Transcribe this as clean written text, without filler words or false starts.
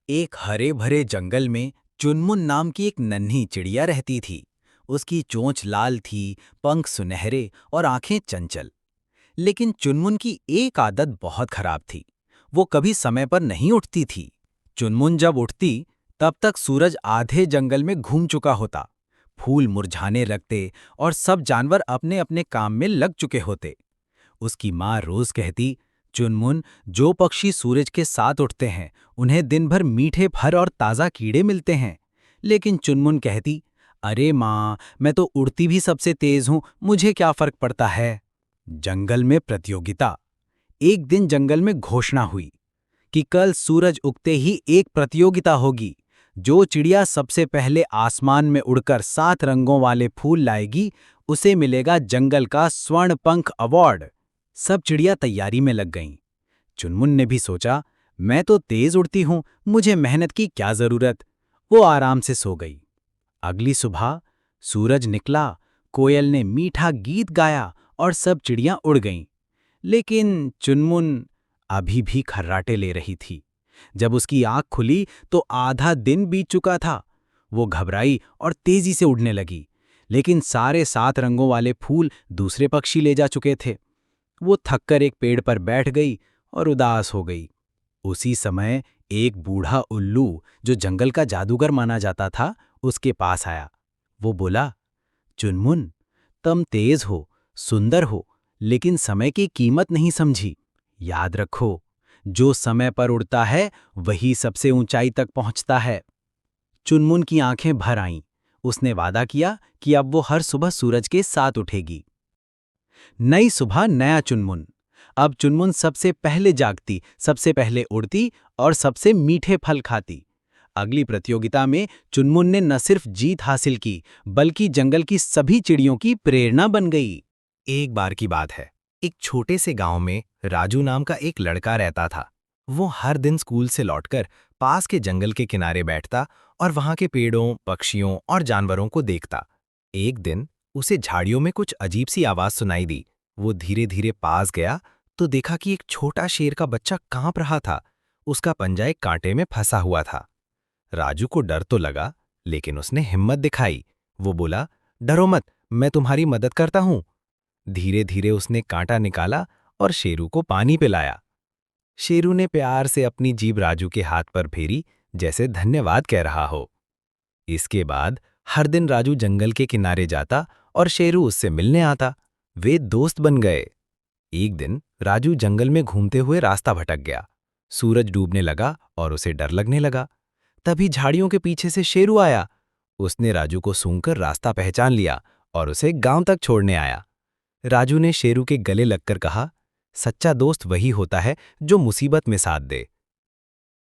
एक हरे भरे जंगल में चुनमुन नाम की एक नन्ही चिड़िया रहती थी। उसकी चोंच लाल थी, पंख सुनहरे और आंखें चंचल। लेकिन चुनमुन की एक आदत बहुत खराब थी। वो कभी समय पर नहीं उठती थी। चुनमुन जब उठती, तब तक सूरज आधे जंगल में घूम चुका होता। फूल मुरझाने लगते और सब जानवर अपने अपने काम में लग चुके होते। उसकी माँ रोज कहती, चुनमुन, जो पक्षी सूरज के साथ उठते हैं उन्हें दिन भर मीठे फल और ताज़ा कीड़े मिलते हैं। लेकिन चुनमुन कहती, अरे माँ, मैं तो उड़ती भी सबसे तेज हूँ, मुझे क्या फर्क पड़ता है। जंगल में प्रतियोगिता। एक दिन जंगल में घोषणा हुई कि कल सूरज उगते ही एक प्रतियोगिता होगी। जो चिड़िया सबसे पहले आसमान में उड़कर 7 रंगों वाले फूल लाएगी, उसे मिलेगा जंगल का स्वर्ण पंख अवार्ड। सब चिड़िया तैयारी में लग गईं। चुनमुन ने भी सोचा, मैं तो तेज उड़ती हूं, मुझे मेहनत की क्या जरूरत। वो आराम से सो गई। अगली सुबह सूरज निकला, कोयल ने मीठा गीत गाया और सब चिड़ियां उड़ गईं। लेकिन चुनमुन अभी भी खर्राटे ले रही थी। जब उसकी आंख खुली तो आधा दिन बीत चुका था। वो घबराई और तेजी से उड़ने लगी। लेकिन सारे 7 रंगों वाले फूल दूसरे पक्षी ले जा चुके थे। वो थककर एक पेड़ पर बैठ गई और उदास हो गई। उसी समय एक बूढ़ा उल्लू, जो जंगल का जादूगर माना जाता था, उसके पास आया। वो बोला, चुनमुन, तुम तेज हो, सुंदर हो, लेकिन समय की कीमत नहीं समझी। याद रखो, जो समय पर उड़ता है वही सबसे ऊंचाई तक पहुंचता है। चुनमुन की आंखें भर आईं। उसने वादा किया कि अब वो हर सुबह सूरज के साथ उठेगी। नई सुबह, नया चुनमुन। अब चुनमुन सबसे पहले जागती, सबसे पहले उड़ती और सबसे मीठे फल खाती। अगली प्रतियोगिता में चुनमुन ने न सिर्फ जीत हासिल की, बल्कि जंगल की सभी चिड़ियों की प्रेरणा बन गई। एक बार की बात है, एक छोटे से गांव में राजू नाम का एक लड़का रहता था। वो हर दिन स्कूल से लौटकर पास के जंगल के किनारे बैठता और वहां के पेड़ों, पक्षियों और जानवरों को देखता। एक दिन उसे झाड़ियों में कुछ अजीब सी आवाज सुनाई दी। वो धीरे धीरे पास गया तो देखा कि एक छोटा शेर का बच्चा कांप रहा था। उसका पंजा एक कांटे में फंसा हुआ था। राजू को डर तो लगा, लेकिन उसने हिम्मत दिखाई। वो बोला, डरो मत, मैं तुम्हारी मदद करता हूं। धीरे धीरे उसने कांटा निकाला और शेरू को पानी पिलाया। शेरू ने प्यार से अपनी जीभ राजू के हाथ पर फेरी, जैसे धन्यवाद कह रहा हो। इसके बाद हर दिन राजू जंगल के किनारे जाता और शेरू उससे मिलने आता। वे दोस्त बन गए। एक दिन राजू जंगल में घूमते हुए रास्ता भटक गया। सूरज डूबने लगा और उसे डर लगने लगा। तभी झाड़ियों के पीछे से शेरू आया। उसने राजू को सूंघकर रास्ता पहचान लिया और उसे गांव तक छोड़ने आया। राजू ने शेरू के गले लगकर कहा, सच्चा दोस्त वही होता है जो मुसीबत में साथ दे।